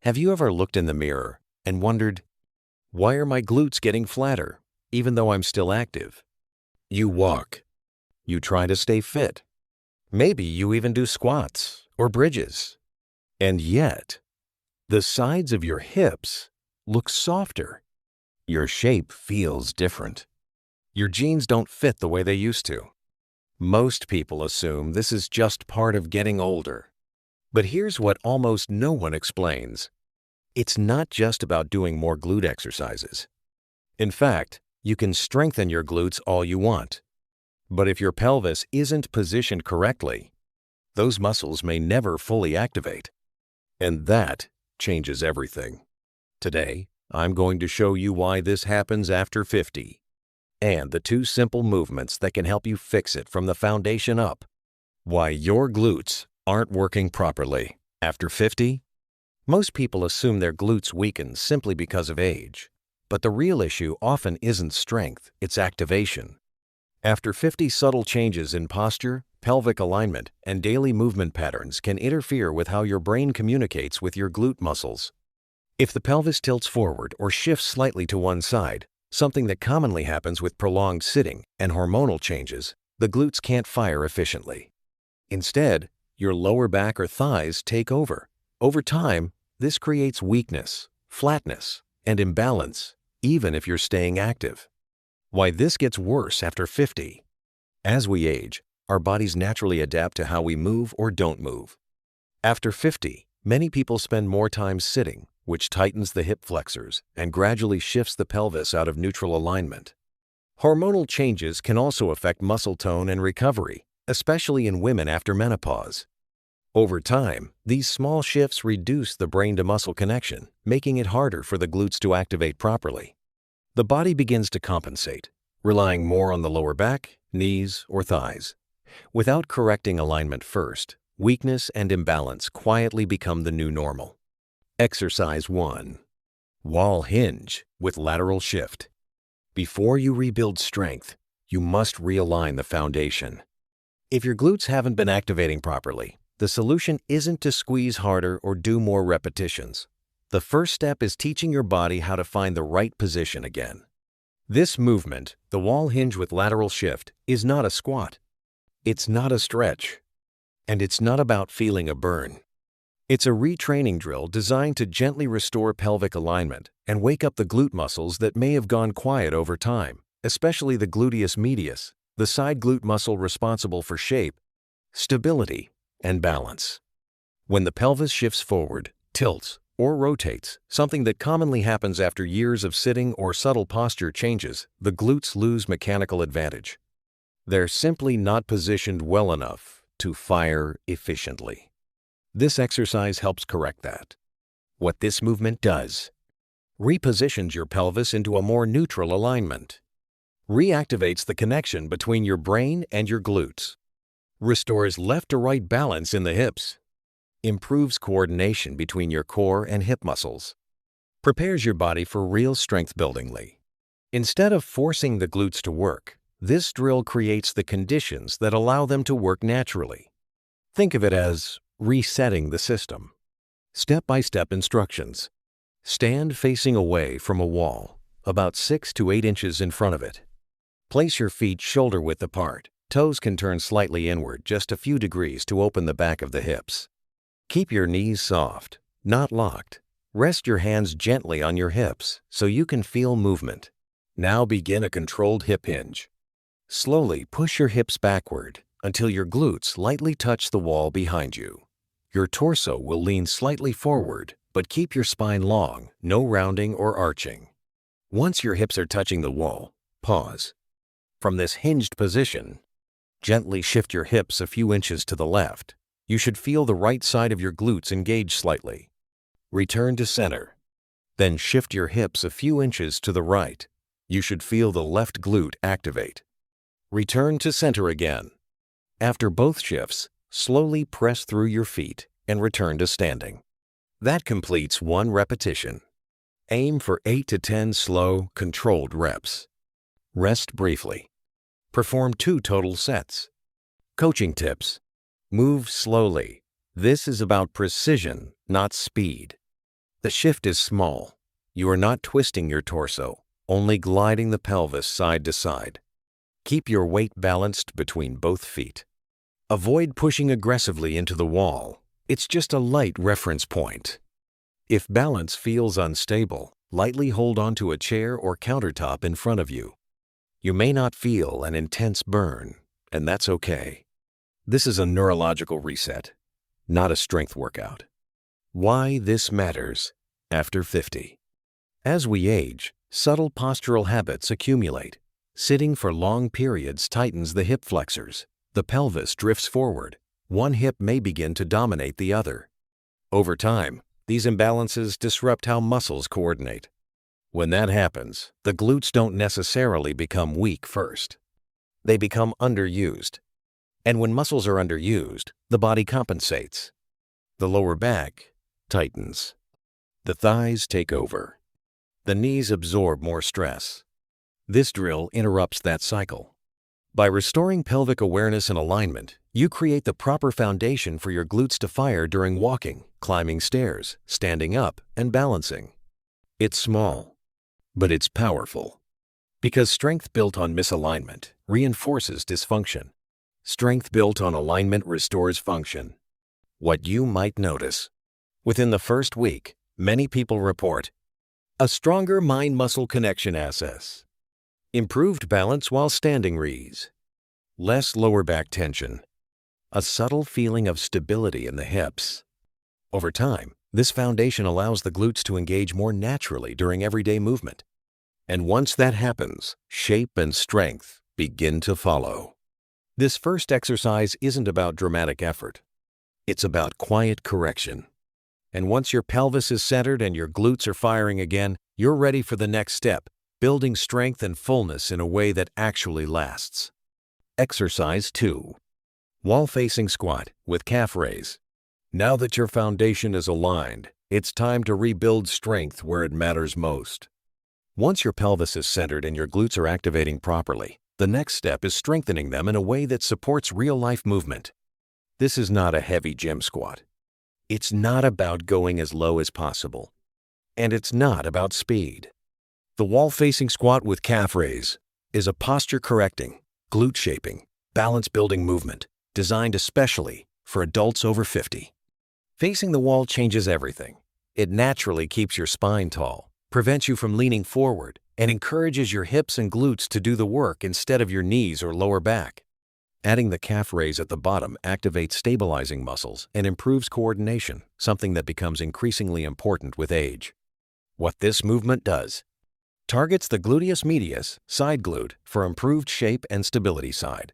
Have you ever looked in the mirror and wondered, why are my glutes getting flatter, even though I'm still active? You walk. You try to stay fit. Maybe you even do squats or bridges. And yet, the sides of your hips look softer. Your shape feels different. Your jeans don't fit the way they used to. Most people assume this is just part of getting older. But here's what almost no one explains. It's not just about doing more glute exercises. In fact, you can strengthen your glutes all you want. But if your pelvis isn't positioned correctly, those muscles may never fully activate. And that changes everything. Today, I'm going to show you why this happens after 50, and the 2 simple movements that can help you fix it from the foundation up. Why your glutes aren't working properly after 50? Most people assume their glutes weaken simply because of age, but the real issue often isn't strength, it's activation. After 50, subtle changes in posture, pelvic alignment, and daily movement patterns can interfere with how your brain communicates with your glute muscles. If the pelvis tilts forward or shifts slightly to one side, something that commonly happens with prolonged sitting and hormonal changes, the glutes can't fire efficiently. Instead, your lower back or thighs take over. Over time, this creates weakness, flatness, and imbalance, even if you're staying active. Why this gets worse after 50. As we age, our bodies naturally adapt to how we move or don't move. After 50, many people spend more time sitting, which tightens the hip flexors and gradually shifts the pelvis out of neutral alignment. Hormonal changes can also affect muscle tone and recovery, especially in women after menopause. Over time, these small shifts reduce the brain-to-muscle connection, making it harder for the glutes to activate properly. The body begins to compensate, relying more on the lower back, knees, or thighs. Without correcting alignment first, weakness and imbalance quietly become the new normal. Exercise 1. Wall hinge with lateral shift. Before you rebuild strength, you must realign the foundation. If your glutes haven't been activating properly, the solution isn't to squeeze harder or do more repetitions. The first step is teaching your body how to find the right position again. This movement, the wall hinge with lateral shift, is not a squat. It's not a stretch. And it's not about feeling a burn. It's a retraining drill designed to gently restore pelvic alignment and wake up the glute muscles that may have gone quiet over time, especially the gluteus medius, the side glute muscle responsible for shape, stability, and balance. When the pelvis shifts forward, tilts, or rotates, something that commonly happens after years of sitting or subtle posture changes, the glutes lose mechanical advantage. They're simply not positioned well enough to fire efficiently. This exercise helps correct that. What this movement does: repositions your pelvis into a more neutral alignment, reactivates the connection between your brain and your glutes, restores left to right balance in the hips, improves coordination between your core and hip muscles, prepares your body for real strength building. Instead of forcing the glutes to work, this drill creates the conditions that allow them to work naturally. Think of it as resetting the system. Step-by-step instructions. Stand facing away from a wall, about 6 to 8 inches in front of it. Place your feet shoulder-width apart. Toes can turn slightly inward just a few degrees to open the back of the hips. Keep your knees soft, not locked. Rest your hands gently on your hips so you can feel movement. Now begin a controlled hip hinge. Slowly push your hips backward until your glutes lightly touch the wall behind you. Your torso will lean slightly forward, but keep your spine long, no rounding or arching. Once your hips are touching the wall, pause. From this hinged position, gently shift your hips a few inches to the left. You should feel the right side of your glutes engage slightly. Return to center. Then shift your hips a few inches to the right. You should feel the left glute activate. Return to center again. After both shifts, slowly press through your feet and return to standing. That completes 1 repetition. Aim for 8 to 10 slow, controlled reps. Rest briefly. Perform 2 total sets. Coaching tips. Move slowly. This is about precision, not speed. The shift is small. You are not twisting your torso, only gliding the pelvis side to side. Keep your weight balanced between both feet. Avoid pushing aggressively into the wall. It's just a light reference point. If balance feels unstable, lightly hold onto a chair or countertop in front of you. You may not feel an intense burn, and that's okay. This is a neurological reset, not a strength workout. Why this matters after 50. As we age, subtle postural habits accumulate. Sitting for long periods tightens the hip flexors. The pelvis drifts forward. One hip may begin to dominate the other. Over time, these imbalances disrupt how muscles coordinate. When that happens, the glutes don't necessarily become weak first. They become underused. And when muscles are underused, the body compensates. The lower back tightens. The thighs take over. The knees absorb more stress. This drill interrupts that cycle. By restoring pelvic awareness and alignment, you create the proper foundation for your glutes to fire during walking, climbing stairs, standing up, and balancing. It's small, but it's powerful. Because strength built on misalignment reinforces dysfunction. Strength built on alignment restores function. What you might notice. Within the first week, many people report a stronger mind-muscle connection access, improved balance while standing rees, less lower back tension, a subtle feeling of stability in the hips. Over time, this foundation allows the glutes to engage more naturally during everyday movement. And once that happens, shape and strength begin to follow. This first exercise isn't about dramatic effort. It's about quiet correction. And once your pelvis is centered and your glutes are firing again, you're ready for the next step, building strength and fullness in a way that actually lasts. Exercise 2. Wall-facing squat with calf raise. Now that your foundation is aligned, it's time to rebuild strength where it matters most. Once your pelvis is centered and your glutes are activating properly, the next step is strengthening them in a way that supports real-life movement. This is not a heavy gym squat. It's not about going as low as possible. And it's not about speed. The wall-facing squat with calf raise is a posture-correcting, glute-shaping, balance-building movement designed especially for adults over 50. Facing the wall changes everything. It naturally keeps your spine tall, prevents you from leaning forward, and encourages your hips and glutes to do the work instead of your knees or lower back. Adding the calf raise at the bottom activates stabilizing muscles and improves coordination, something that becomes increasingly important with age. What this movement does: targets the gluteus medius, side glute, for improved shape and stability side.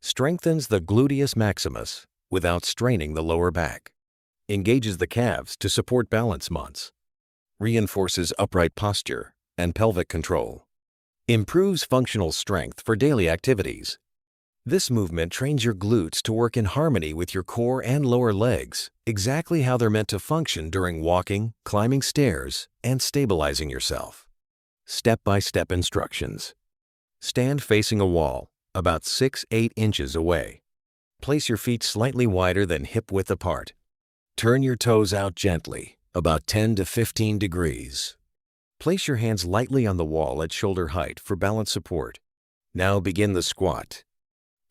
Strengthens the gluteus maximus without straining the lower back. Engages the calves to support balance months. Reinforces upright posture and pelvic control. Improves functional strength for daily activities. This movement trains your glutes to work in harmony with your core and lower legs, exactly how they're meant to function during walking, climbing stairs, and stabilizing yourself. Step-by-step instructions. Stand facing a wall, about 6-8 inches away. Place your feet slightly wider than hip-width apart. Turn your toes out gently, about 10 to 15 degrees. Place your hands lightly on the wall at shoulder height for balance support. Now begin the squat.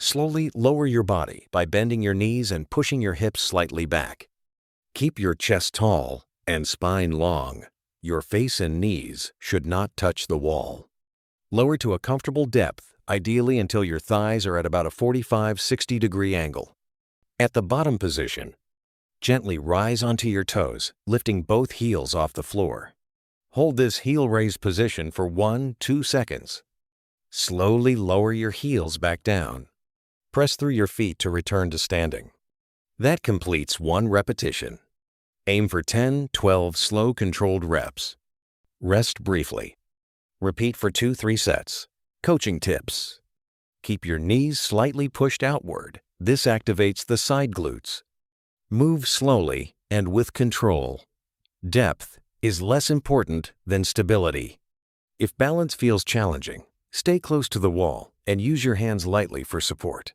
Slowly lower your body by bending your knees and pushing your hips slightly back. Keep your chest tall and spine long. Your face and knees should not touch the wall. Lower to a comfortable depth, ideally until your thighs are at about a 45-60 degree angle. At the bottom position, gently rise onto your toes, lifting both heels off the floor. Hold this heel raised position for 1-2 seconds. Slowly lower your heels back down. Press through your feet to return to standing. That completes 1 repetition. Aim for 10-12 slow, controlled reps. Rest briefly. Repeat for 2-3 sets. Coaching tips. Keep your knees slightly pushed outward. This activates the side glutes. Move slowly and with control. Depth is less important than stability. If balance feels challenging, stay close to the wall and use your hands lightly for support.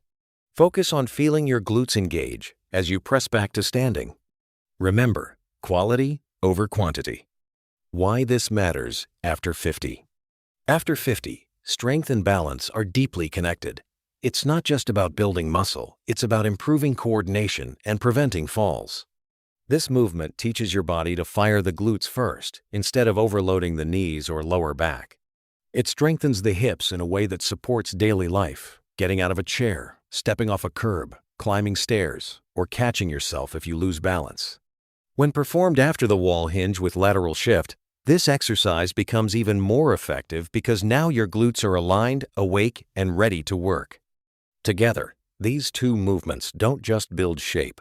Focus on feeling your glutes engage as you press back to standing. Remember, quality over quantity. Why this matters after 50. After 50, strength and balance are deeply connected. It's not just about building muscle, it's about improving coordination and preventing falls. This movement teaches your body to fire the glutes first, instead of overloading the knees or lower back. It strengthens the hips in a way that supports daily life, getting out of a chair, stepping off a curb, climbing stairs, or catching yourself if you lose balance. When performed after the wall hinge with lateral shift, this exercise becomes even more effective because now your glutes are aligned, awake, and ready to work. Together, these two movements don't just build shape,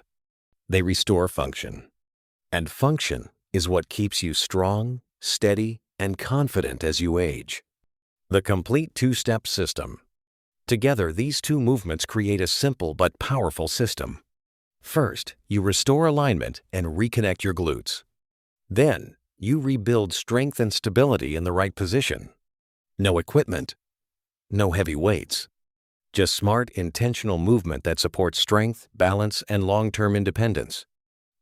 they restore function. And function is what keeps you strong, steady, and confident as you age. The complete two-step system. Together, these two movements create a simple but powerful system. First, you restore alignment and reconnect your glutes. Then, you rebuild strength and stability in the right position. No equipment, no heavy weights. Just smart, intentional movement that supports strength, balance, and long-term independence.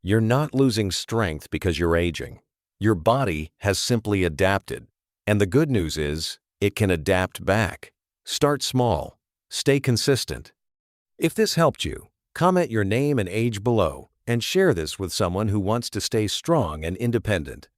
You're not losing strength because you're aging. Your body has simply adapted. And the good news is, it can adapt back. Start small. Stay consistent. If this helped you, comment your name and age below and share this with someone who wants to stay strong and independent.